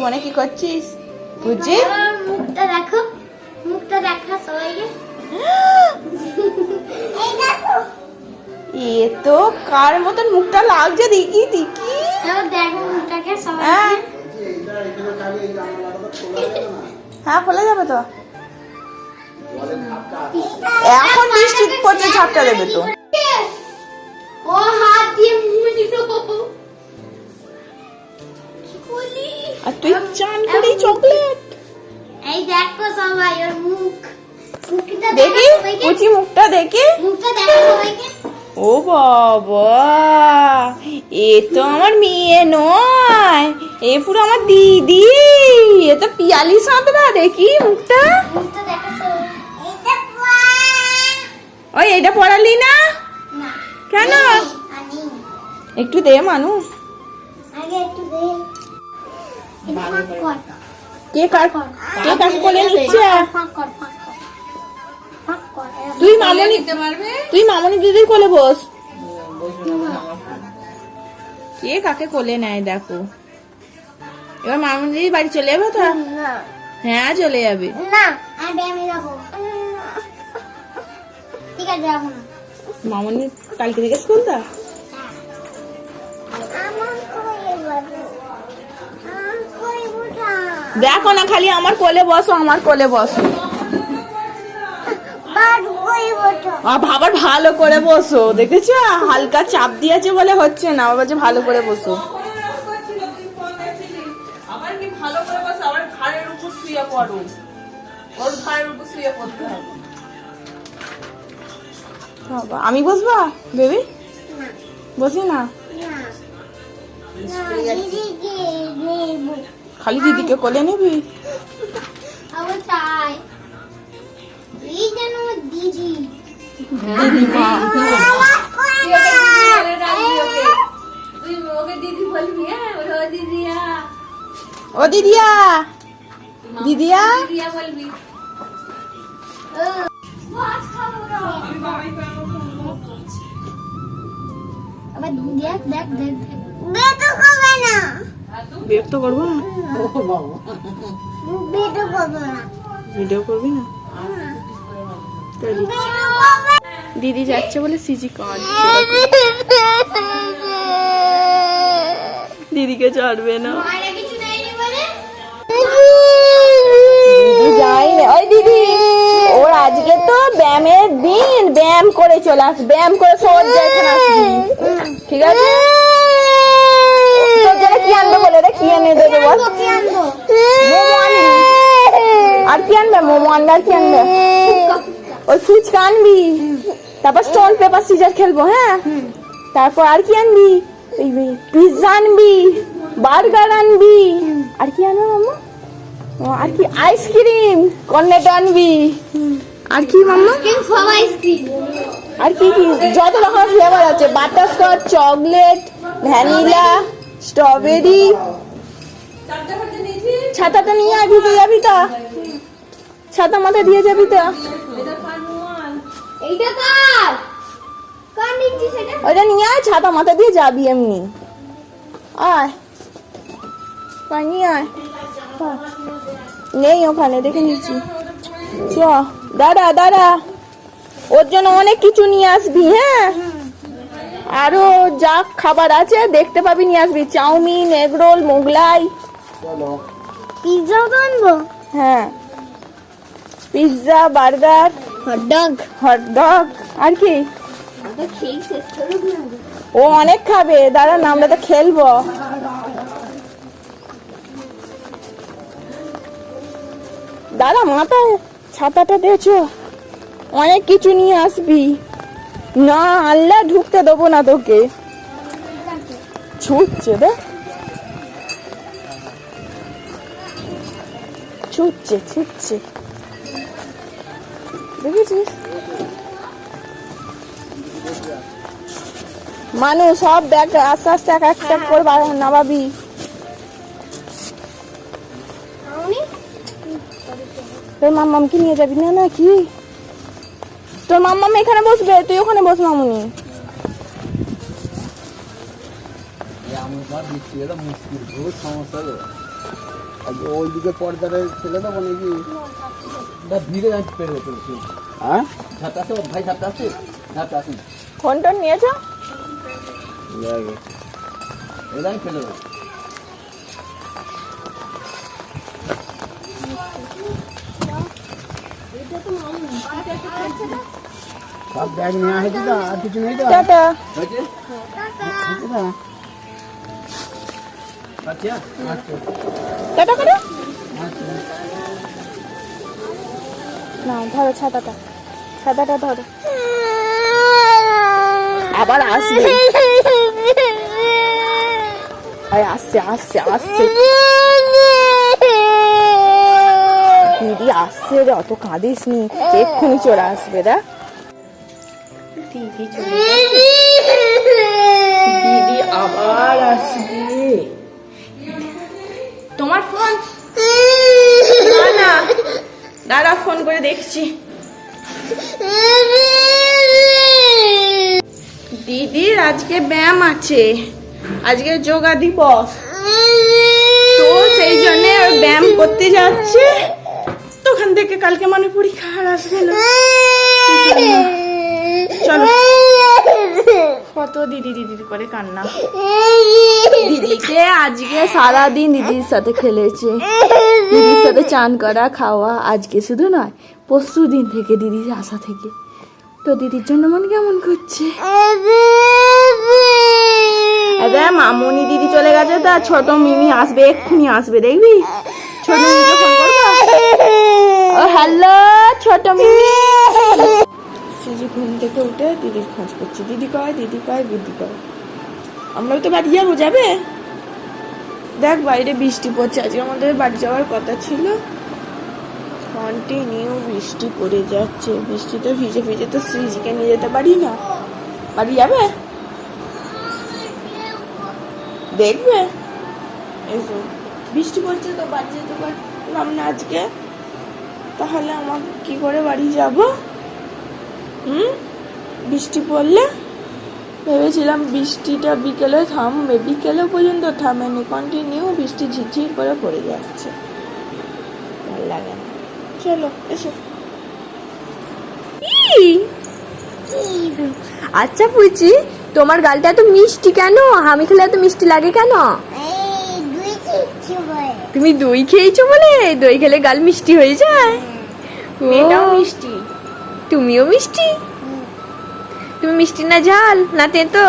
মনে কি করছিস? বুঝি মুখটা দেখো, মুখটা দেখা সবাইকে। এই দেখো, এ তো কার মতন মুখটা লাগছে, দেখি দেখি। এবার দেখো মুখটাকে সবাইকে। হ্যাঁ খোলা যাবে তো। এখন বৃষ্টি পড়ছে, ঝাপটা দেবে তো। ও হাত দিয়ে মুড়িলো। কি বলি? আর তুই চান করি চকলেট। এই দেখো সবাই ওর মুখ। মুখটা দেখি দেখো সবাইকে। কুচি মুখটা দেখি। মুখটা দেখো সবাইকে। ও বাবা, এ তো আমার মেয়ে নয়, এ পুরো আমার দিদি। এ তো পিয়ালি সাঁতরা, দেখি মুখটা। মুখটা দেখো সবাই। এটা ওই এটা পড়ালি না না কেন? আনি একটু দে মানুষ। আগে একটু দে। ফাঁক কর, কে কার কোলে নিচ্ছে? ফাঁক কর, ফাঁক কর, ফাঁক কর। তুই মামনি, তুই মামনি দিদির কোলে বস। কে কাকে কোলে নেয় দেখো। এবার মামনি দিদি বাড়ি চলে যাবে তো? না হ্যাঁ চলে যাবে। না, আমি যাবো। ঠিক আছে যাবো না। মামনি কালকে থেকে স্কুল তো? আমার কোলে বসো, আমার কোলে বসো। দেখো না, খালি আমার কোলে বসো, আমার কোলে বসো। বাদ কোলে বসো। আবার ভালো করে বসো, দেখেছো? হালকা চাপ দিয়েছে বলে হচ্ছে না, আবার বলছে ভালো করে বসো। আবার কি ভালো করে বসো, আবার ঘাড়ের উপর শুয়ে পড়ো। ওর ঘাড়ের উপর শুয়ে পড়তে হবে। বাবা, আমি বসবা বেবি? না বসি না, না না, দিদিকে নেবো। খালি দিদিকে কোলে নিবি? আবার চাই এই যেন আমার দিদি। দিদি মা। আমার কোলে না। তুই ওকে দিদি বলবি, হ্যাঁ বলো দিদিয়া, ও দিদিয়া, দিদিয়া। দিদিয়া বলবি। মাছ খাবো না। আবার দেখ দেখ দেখ দেখ। বেটো খাবে না, বিরক্ত করবো না, বেটো খাবে না, ভিডিও করবি না। তাই বেটো খাবে। দিদি যাচ্ছে বলে সিজি কাঁদছে, দিদিকে ছাড়বে না। মায়েরা কিছু নেয়নি বলে। দিদি যাই না। ওই দিদি, ওর আজকে তো ব্যায়ামের দিন, ব্যায়াম করে চলে আস, ব্যায়াম করে সজ্জা এখানে আসবি, ঠিক আছে? তোর জন্য কি আনবে বলে রে, কি এনে দেবে বল? কি আনবো? মোমো আনবি। আর কি আনবে? মোমো আনবে, আর কি আনবে? ওই ফুচকা আনবি, তারপর স্টোন পেপার সিজার খেলবো, হ্যাঁ? তারপর আর কি আনবি? পিৎজা আনবি, বার্গার আনবি, আর কি আনবো মাম্মা? ও, আর কি আইসক্রিম, কর্নেটো আনবি, আর কি মাম্মা? সব আইসক্রিম। আর কি কি যত রকম ফ্লেভার আছে, বাটারস্কচ, চকলেট, ভ্যানিলা, স্ট্রবেরি। ছাতাটা নিয়ে আয়, ভিজে যাবি তো, ছাতা মাথায় দিয়ে যাবি তো। এইটা কার? কার নিচ্ছি সেটা? ওইটা নিয়ে আয়, ছাতা মাথা দিয়ে যাবি এমনি। আয় নিয়ে আয়। নেই ওখানে, দেখে নিচ্ছি। চ দাঁড়া দাঁড়া, ওর জন্য অনেক কিছু নিয়ে আসবি, হ্যাঁ? আরো যা খাবার আছে দেখতে পাবি, নিয়ে আসবি। Chowmein, egg roll, Mughlai. পিৎজাও তো আনবো। হ্যাঁ, পিৎজা, বার্গার, হটডগ, আর কি? আগে খেয়ে শেষ করুক না। ও অনেক খাবে, দাঁড়া না, আমরা তো খেলবো। দাদা মাথায় ছাতাটা দিয়েছো, অনেক কিছু নিয়ে আসবি। না আল্লাহ ঢুকতে দেবো না তোকে। ছুটছে দে, ছুটছে ছুটছে, দেখেছিস? মানুষ সব ব্যাগ আস্তে আস্তে এক একটা করে নামাবি। তোর মাম্মামকে নিয়ে যাবি না নাকি? তোর মাম্মাম এখানে বসবে, তুই ওখানে বস মামুনি। ওইদিকে পর্দাটা ফেলে দেবো নাকি? ধীরে যাচ্ছে পেরে চলছে। হ্যাঁ ঝাপটা আছে ভাই, ঝাপটা আছে, ঝাপটা আছে। ফোন টোন নিয়েছো? এটাই ফেলে দেবো। সব ব্যাগ নেওয়া হয়েছে তো, আর কিছু নেই তো? টাটা। হয়েছে? হয়েছে না? আচ্ছা আচ্ছা টাটা করো। আচ্ছা। না ধরো ছাতাটা, ছাতাটা ধরো। আবার আসবে, আরে আসছে আসছে আসছে, দিদি আসছে রে, অত কাঁদিস নি, এক্ষুনি চলে আসবে। দেখ দিদি চলে গেছে। দিদি আবার আসবে। তোমার ফোন? না না দাঁড়া, ফোন করে দেখছি। দিদির আজকে ব্যায়াম আছে, আজকে যোগা দিবস, তো সেই জন্য ওর ব্যায়াম করতে যাচ্ছে। তো ওখান থেকে কালকে মানে পরীক্ষা, আর আসবে না। চলো, কত দিদি দিদি করে কান্না। দিদিকে আজকে সারাদিন দিদির সাথে খেলেছে, দিদির সাথে চান করা খাওয়া, আজকে শুধু নয় পরশু দিন থেকে দিদির আসা থেকে। তো দিদির জন্য মন কেমন করছে। মামনি দিদি চলে গেছে, তা ছোট মিমি আসবে, এক্ষুনি আসবে, দেখবি। ছোট মিমিকে ফোন করবো। ও হ্যালো ছোট মিমি। সুজি ঘুম থেকে উঠে দিদির খোঁজ করছে, দিদি কয় দিদি কয় দিদি কয়। আমরাও তো বাড়ি যাবো, যাবে? দেখ বাইরে বৃষ্টি পড়ছে, আজকে আমাদের বাড়ি যাওয়ার কথা ছিল, কন্টিনিউ বৃষ্টি পড়ে যাচ্ছে। বৃষ্টিতে ভিজে ভিজে তো সৃজিকে নিয়ে যেতে পারি না। বাড়ি যাবে? দেখবে এসো, বৃষ্টি পড়ছে তো বাড়ি যেতে পারলাম না আজকে, তাহলে আমাকে কি করে বাড়ি যাব? বৃষ্টি পড়লে ভেবেছিলাম বৃষ্টিটা বিকেলে থামবে, বিকেলে পর্যন্ত থামেনি, কন্টিনিউ বৃষ্টি ঝিরঝির করে পড়ে যাচ্ছে, ভালো লাগে না। চলো এসো। আচ্ছা পুচি, তোমার গালটা এত মিষ্টি কেন? আমি খেলে এত মিষ্টি লাগে কেন? তুমি দই খেয়েছো বলে? দই খেলে গাল মিষ্টি হয়ে যায়। মেয়েটাও মিষ্টি, তুমিও মিষ্টি। তুমি মিষ্টি না ঝাল না তেতো?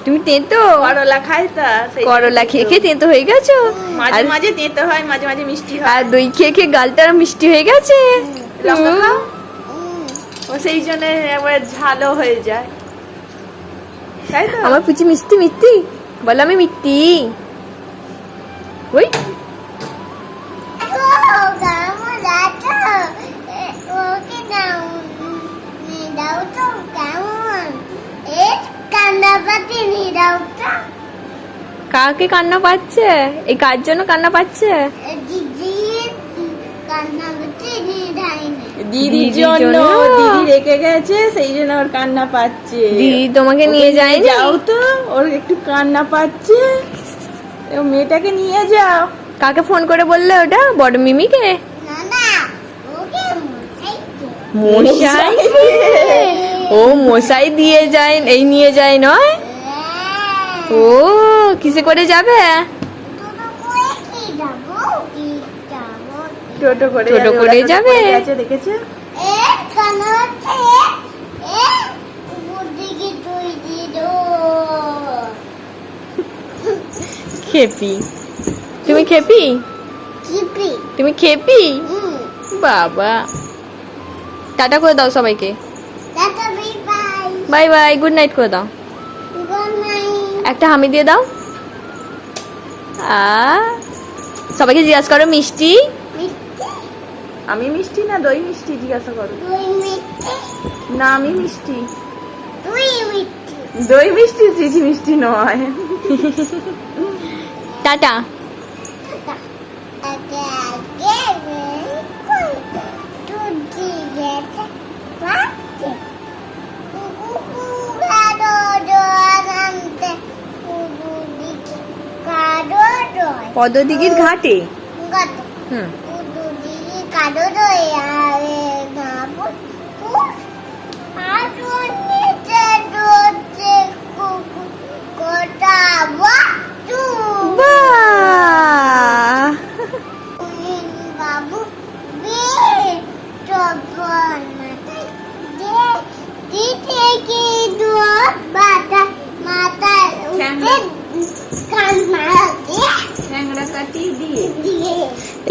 তুমি তেতো? করলা খাই, তা করলা খেয়ে খেয়ে তেতো হয়ে গেছো? মাঝে মাঝে তেতো হয়, মাঝে মাঝে মিষ্টি হয়। আর দই খেয়ে খেয়ে গালটা মিষ্টি হয়ে গেছে। লঙ্কা খাও, ও সেই জন্য একবার ঝালও হয়ে যায়, তাই তো? আমার পুচি মিষ্টি মিষ্টি বলো, আমি মিষ্টি। ওই কাকে কান্না পাচ্ছে? এই কার জন্য কান্না পাচ্ছে? দিদির জন্য, দিদি রেখে গেছে, সেই জন্য ওর কান্না পাচ্ছে। দিদি তোমাকে নিয়ে যায়, যাও তো, ওর একটু কান্না পাচ্ছে, মেয়েটাকে নিয়ে যাও। কাকে ফোন করে বললে ওটা? বড় মিমিকে? মশাই, ও মশাই দিয়ে যায়, এই নিয়ে যায় নয়? ও কিসে করে যাবে? টোটো করে, টোটো করে যাবে। দেখেছে খেপি, তুমি খেপি, তুমি খেপি। বাবা টাটা করে দাও সবাইকে, বাই বাই, গুড নাইট করে দাও, একটা হামি দিয়ে দাও। সবাইকে জিজ্ঞাসা করো মিষ্টি। আমি মিষ্টি না দই মিষ্টি জিজ্ঞাসা করো। না আমি মিষ্টি, দই মিষ্টি, চিজি মিষ্টি নয়। টাটা। Cado, পদ্মদিঘির ঘাটে। গত হুম। উদুদি কাদো দই আরে নাবু কুস আজুনি চেদোতে কুকু কোটা বাতু বাহ! উইন বাবু বে তপন মাথা দে দিতে কি দুধ বাতা মাথা উঠে কান মারা ঠ্যাংরা কাটি দিয়ে দিয়ে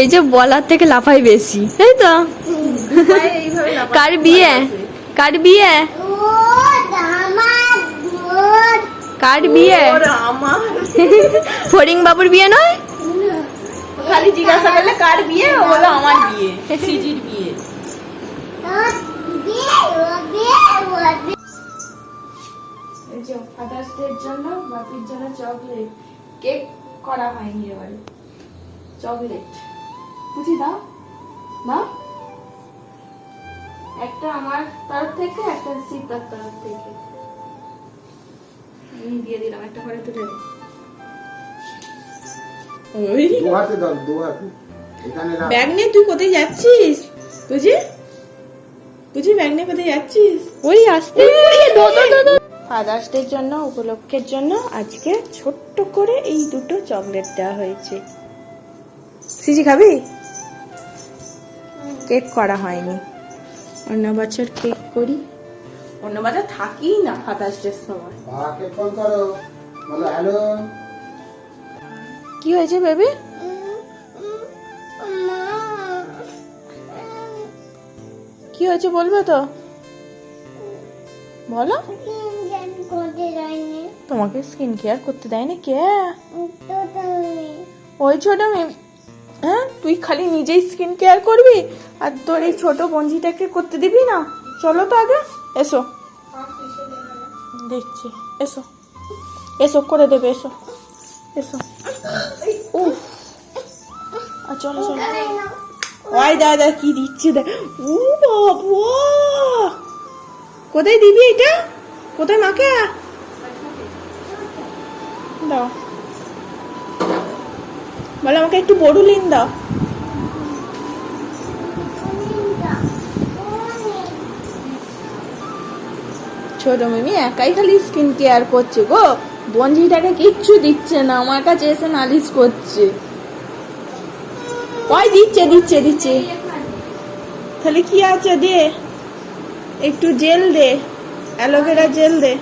এই যে বলার থেকে লাফাই বেশি, তাই তো? পায়ে এইভাবে লাফাতে কার বিয়ে? কার বিয়ে? ও দামাদ দুধ কার বিয়ে? ওর আমার ফড়িং বাবুর বিয়ে নয়? খালি জিজ্ঞাসা করলে কার বিয়ে, ও বললো আমার বিয়ে, সিজির বিয়ে। দিয়ে ও দিয়ে ও দিয়ে এই যে ফাদার্স ডের জন্য বাপির জন্য চকলেট, কেক করা হয়নি এবারে, চকলেট বুঝি দাও দাও, একটা আমার তরফ থেকে, একটা সীতার তরফ থেকে। আমি দিয়ে দিলাম, একটা করে তুলে দে। ওই দু হাতে দাও, দু হাতে এখানে রাখ। ব্যাগ নিয়ে তুই কোথায় যাচ্ছিস? বুঝি বুঝি ব্যাগ নিয়ে কোথায় যাচ্ছিস? ওই আসতে ফাদার্স ডের জন্য উপলক্ষের জন্য আজকে ছোট্ট করে এই দুটো চকলেট দেওয়া হয়েছে। সিজি খাবি? কেক করা হয়নি, অন্য বছর কেক করি। অন্য বাজার থাকি না ফাদার্স ডের সময়। বাবাকে ফোন করো, বলো হ্যালো। কি হয়েছে বেবি? কি হয়েছে বলবে তো, বলো। কোটে যায়নি তোমাকে স্কিন কেয়ার করতে দেয়নি কে? তো তুমি ওই ছোট মেয়ে, হ্যাঁ তুই খালি নিজেই স্কিন কেয়ার করবি আর তোর এই ছোট বঞ্জিটাকে করতে দিবি না? চলো তো আগে, এসো দেখছি, এসো এসো করে দেবে, এসো এসো। উফ, আর চলো চলো। ওই দাদা কি দিচ্ছে দেখ। ও বাবা, কোথায় দিবি এটা? কোথায় মাকে? দাও, বলে আমাকে একটু বড়ুলিন দাও। ছোট মিমি একাই খালি স্কিন কেয়ার করছে গো, বঞ্জিটাকে কিচ্ছু দিচ্ছে না, আমার কাছে এসে নালিশ করছে। ওই দিচ্ছে দিচ্ছে দিচ্ছে, তাহলে কি আছে দে, একটু জেল দে, অ্যালোভেরা জেল দে।